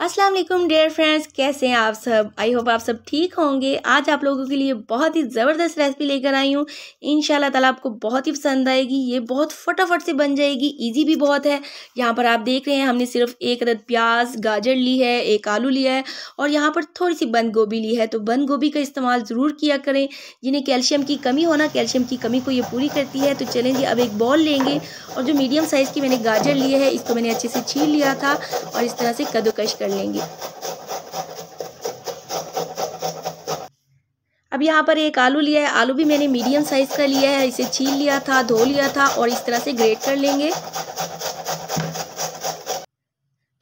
अस्सलाम वालेकुम dear friends, कैसे हैं आप सब। आई होप आप सब ठीक होंगे। आज आप लोगों के लिए बहुत ही ज़बरदस्त रेसिपी लेकर आई हूँ। इंशाल्लाह ताला आपको बहुत ही पसंद आएगी। ये बहुत फटाफट से बन जाएगी, इजी भी बहुत है। यहाँ पर आप देख रहे हैं हमने सिर्फ एक अदद प्याज गाजर ली है, एक आलू लिया है और यहाँ पर थोड़ी सी बंद गोभी ली है। तो बंद गोभी का इस्तेमाल ज़रूर किया करें। जिन्हें कैल्शियम की कमी हो ना, कैल्शियम की कमी को ये पूरी करती है। तो चलें जी, अब एक बॉल लेंगे और जो मीडियम साइज़ की मैंने गाजर ली है इसको मैंने अच्छे से छील लिया था और इस तरह से कद्दूकश कर लेंगे। अब यहाँ पर एक आलू लिया है, आलू भी मैंने मीडियम साइज का लिया है। इसे छील लिया था, धो लिया था और इस तरह से ग्रेट कर लेंगे।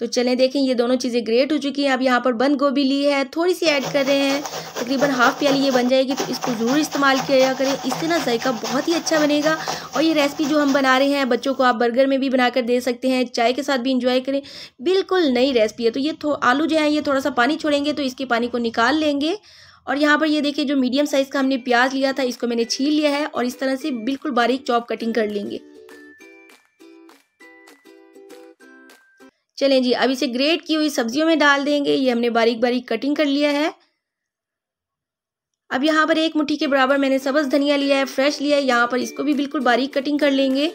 तो चलें देखें, ये दोनों चीज़ें ग्रेट हो चुकी हैं। अब यहाँ पर बंद गोभी ली है, थोड़ी सी ऐड कर रहे हैं, तकरीबन हाफ प्याली ये बन जाएगी। तो इसको ज़रूर इस्तेमाल किया करें, इससे ना जायका बहुत ही अच्छा बनेगा। और ये रेसिपी जो हम बना रहे हैं बच्चों को आप बर्गर में भी बनाकर दे सकते हैं, चाय के साथ भी इंजॉय करें। बिल्कुल नई रेसिपी है। तो ये आलू जो है ये थोड़ा सा पानी छोड़ेंगे तो इसके पानी को निकाल लेंगे। और यहाँ पर ये देखिए, जो मीडियम साइज़ का हमने प्याज लिया था इसको मैंने छील लिया है और इस तरह से बिल्कुल बारीक चॉप कटिंग कर लेंगे। चलें जी, अब इसे ग्रेट की हुई सब्जियों में डाल देंगे। ये हमने बारीक बारीक कटिंग कर लिया है। अब यहाँ पर एक मुट्ठी के बराबर मैंने सब्ज़ धनिया लिया है, फ्रेश लिया है। यहाँ पर इसको भी बिल्कुल बारीक कटिंग कर लेंगे।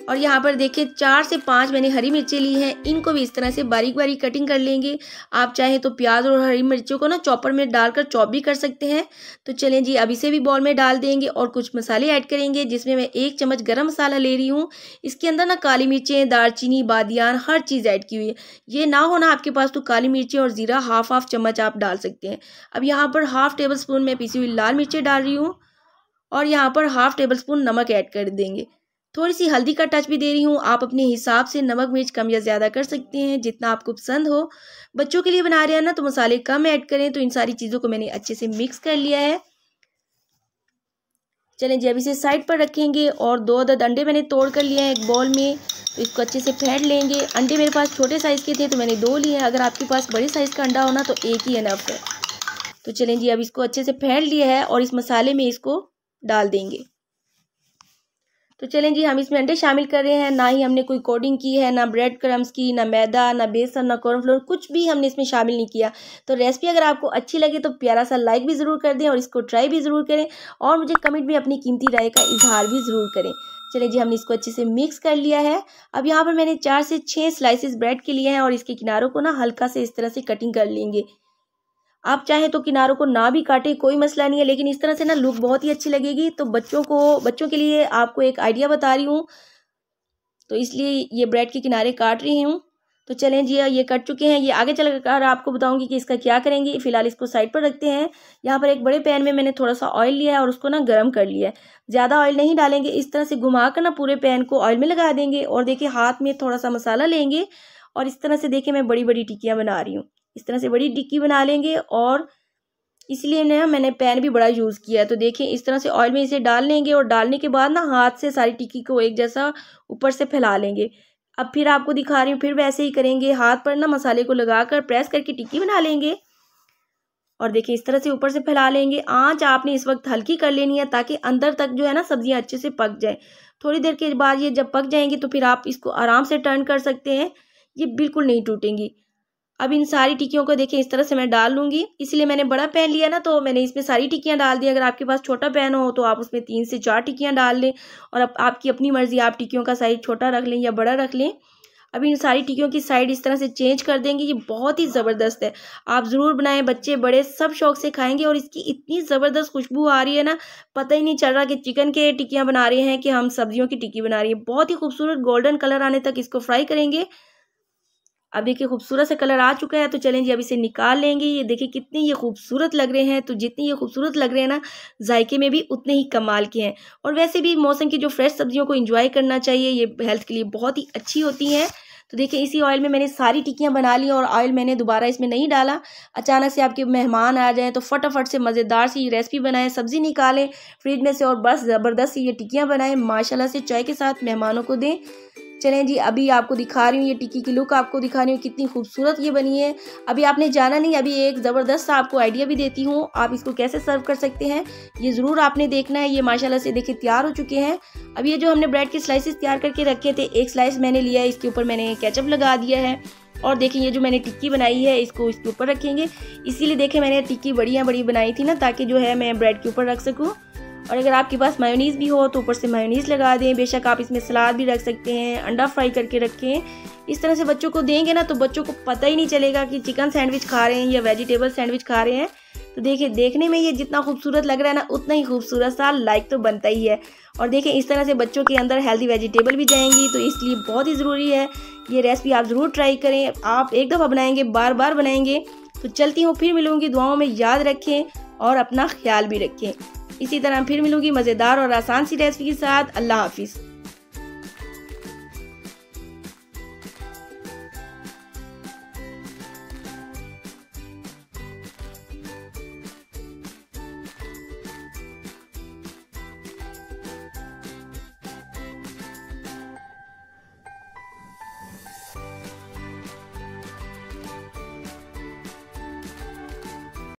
और यहाँ पर देखिए 4 से 5 मैंने हरी मिर्चें ली हैं, इनको भी इस तरह से बारीक बारीक कटिंग कर लेंगे। आप चाहें तो प्याज और हरी मिर्चों को ना चॉपर में डालकर चॉप भी कर सकते हैं। तो चलें जी, अब इसे भी बॉल में डाल देंगे और कुछ मसाले ऐड करेंगे, जिसमें मैं 1 चम्मच गरम मसाला ले रही हूँ। इसके अंदर ना काली मिर्चें, दालचीनी, बादियान हर चीज़ ऐड की हुई है। ये ना हो ना आपके पास तो काली मिर्चें और ज़ीरा हाफ चम्मच आप डाल सकते हैं। अब यहाँ पर हाफ टेबल स्पून मैं पिसी हुई लाल मिर्चें डाल रही हूँ और यहाँ पर हाफ टेबल स्पून नमक ऐड कर देंगे। थोड़ी सी हल्दी का टच भी दे रही हूँ। आप अपने हिसाब से नमक मिर्च कम या ज़्यादा कर सकते हैं, जितना आपको पसंद हो। बच्चों के लिए बना रहे हैं ना तो मसाले कम ऐड करें। तो इन सारी चीज़ों को मैंने अच्छे से मिक्स कर लिया है। चलें जी, अब इसे साइड पर रखेंगे और 2 अदद अंडे मैंने तोड़ कर लिए हैं एक बॉल में। तो इसको अच्छे से फेंट लेंगे। अंडे मेरे पास छोटे साइज़ के थे तो मैंने 2 लिए हैं। अगर आपके पास बड़े साइज़ का अंडा हो ना तो एक ही इनफ है। तो चलें जी, अब इसको अच्छे से फेंट लिया है और इस मसाले में इसको डाल देंगे। तो चलें जी, हम इसमें अंडे शामिल कर रहे हैं। ना ही हमने कोई कोडिंग की है, ना ब्रेड क्रम्स की, ना मैदा, ना बेसन, ना कॉर्नफ्लोर, कुछ भी हमने इसमें शामिल नहीं किया। तो रेसिपी अगर आपको अच्छी लगे तो प्यारा सा लाइक भी ज़रूर कर दें और इसको ट्राई भी ज़रूर करें और मुझे कमेंट में अपनी कीमती राय का इजहार भी ज़रूर करें। चलिए जी, हमने इसको अच्छे से मिक्स कर लिया है। अब यहाँ पर मैंने 4 से 6 स्लाइसेस ब्रेड के लिए हैं और इसके किनारों को ना हल्का से इस तरह से कटिंग कर लेंगे। आप चाहें तो किनारों को ना भी काटें, कोई मसला नहीं है, लेकिन इस तरह से ना लुक बहुत ही अच्छी लगेगी। तो बच्चों के लिए आपको एक आइडिया बता रही हूँ, तो इसलिए ये ब्रेड के किनारे काट रही हूँ। तो चलें जी, ये कट चुके हैं। ये आगे चलकर आपको बताऊंगी कि इसका क्या करेंगे। फिलहाल इसको साइड पर रखते हैं। यहाँ पर एक बड़े पैन में मैंने थोड़ा सा ऑयल लिया है और उसको ना गर्म कर लिया है। ज़्यादा ऑयल नहीं डालेंगे, इस तरह से घुमा कर ना पूरे पैन को ऑयल में लगा देंगे। और देखिए, हाथ में थोड़ा सा मसाला लेंगे और इस तरह से देखिए मैं बड़ी बड़ी टिक्कियाँ बना रही हूँ। इस तरह से बड़ी टिक्की बना लेंगे और इसलिए ना मैंने पैन भी बड़ा यूज़ किया है। तो देखिए, इस तरह से ऑयल में इसे डाल लेंगे और डालने के बाद ना हाथ से सारी टिक्की को एक जैसा ऊपर से फैला लेंगे। अब फिर आपको दिखा रही हूँ, फिर वैसे ही करेंगे। हाथ पर ना मसाले को लगाकर प्रेस करके टिक्की बना लेंगे और देखिए इस तरह से ऊपर से फैला लेंगे। आंच आपने इस वक्त हल्की कर लेनी है ताकि अंदर तक जो है ना सब्जियां अच्छे से पक जाएं। थोड़ी देर के बाद ये जब पक जाएंगी तो फिर आप इसको आराम से टर्न कर सकते हैं, ये बिल्कुल नहीं टूटेंगी। अब इन सारी टिक्कियों को देखिए इस तरह से मैं डाल लूँगी। इसलिए मैंने बड़ा पैन लिया ना, तो मैंने इसमें सारी टिक्कियाँ डाल दी। अगर आपके पास छोटा पैन हो तो आप उसमें 3 से 4 टिक्कियाँ डाल लें और अब आपकी अपनी मर्ज़ी, आप टिक्कियों का साइज़ छोटा रख लें या बड़ा रख लें। अब इन सारी टिक्कियों की साइड इस तरह से चेंज कर देंगे। ये बहुत ही ज़बरदस्त है, आप ज़रूर बनाएं। बच्चे बड़े सब शौक से खाएंगे और इसकी इतनी ज़बरदस्त खुशबू आ रही है ना, पता ही नहीं चल रहा कि चिकन के टिक्कियाँ बना रहे हैं कि हम सब्जियों की टिक्की बना रही है। बहुत ही खूबसूरत गोल्डन कलर आने तक इसको फ्राई करेंगे। अब देखिए खूबसूरत से कलर आ चुका है। तो चलें जी, अब इसे निकाल लेंगे। ये देखिए कितने ये खूबसूरत लग रहे हैं। तो जितनी ये खूबसूरत लग रहे हैं ना, जायके में भी उतने ही कमाल के हैं। और वैसे भी मौसम की जो फ्रेश सब्जियों को एंजॉय करना चाहिए, ये हेल्थ के लिए बहुत ही अच्छी होती हैं। तो देखिए इसी ऑयल में मैंने सारी टिक्कियाँ बना ली और ऑयल मैंने दोबारा इसमें नहीं डाला। अचानक से आपके मेहमान आ जाएँ तो फटाफट से मज़ेदार सी ये रेसिपी बनाएं, सब्ज़ी निकालें फ्रिज में से और बस ज़बरदस्त सी ये टिक्कियाँ बनाएं, माशाल्लाह से चाय के साथ मेहमानों को दें। चलें जी, अभी आपको दिखा रही हूँ ये टिक्की की लुक आपको दिखा रही हूँ, कितनी खूबसूरत ये बनी है। अभी आपने जाना नहीं, अभी एक ज़बरदस्त सा आपको आइडिया भी देती हूँ, आप इसको कैसे सर्व कर सकते हैं ये ज़रूर आपने देखना है। ये माशाल्लाह से देखिए तैयार हो चुके हैं। अब ये जो हमने ब्रेड के स्लाइसेस तैयार करके रखे थे, एक स्लाइस मैंने लिया है, इसके ऊपर मैंने केचप लगा दिया है और देखिए ये जो मैंने टिक्की बनाई है इसको इसके ऊपर रखेंगे। इसीलिए देखें मैंने टिक्की बड़ी बनाई थी ना, ताकि जो है मैं ब्रेड के ऊपर रख सकूँ। और अगर आपके पास मायोनीज़ भी हो तो ऊपर से मायोनीज़ लगा दें। बेशक आप इसमें सलाद भी रख सकते हैं, अंडा फ्राई करके रखें। इस तरह से बच्चों को देंगे ना तो बच्चों को पता ही नहीं चलेगा कि चिकन सैंडविच खा रहे हैं या वेजिटेबल सैंडविच खा रहे हैं। तो देखिए देखने में ये जितना खूबसूरत लग रहा है ना, उतना ही खूबसूरत सा लाइक तो बनता ही है। और देखिए इस तरह से बच्चों के अंदर हेल्दी वेजिटेबल भी जाएंगी, तो इसलिए बहुत ही ज़रूरी है ये रेसिपी आप ज़रूर ट्राई करें। आप एक दफ़ा बनाएंगे बार बार बनाएंगे। तो चलती हूँ, फिर मिलूँगी, दुआओं में याद रखें और अपना ख्याल भी रखें। इसी तरह फिर मिलूँगी मज़ेदार और आसान सी रेसिपी के साथ। अल्लाह हाफिज़।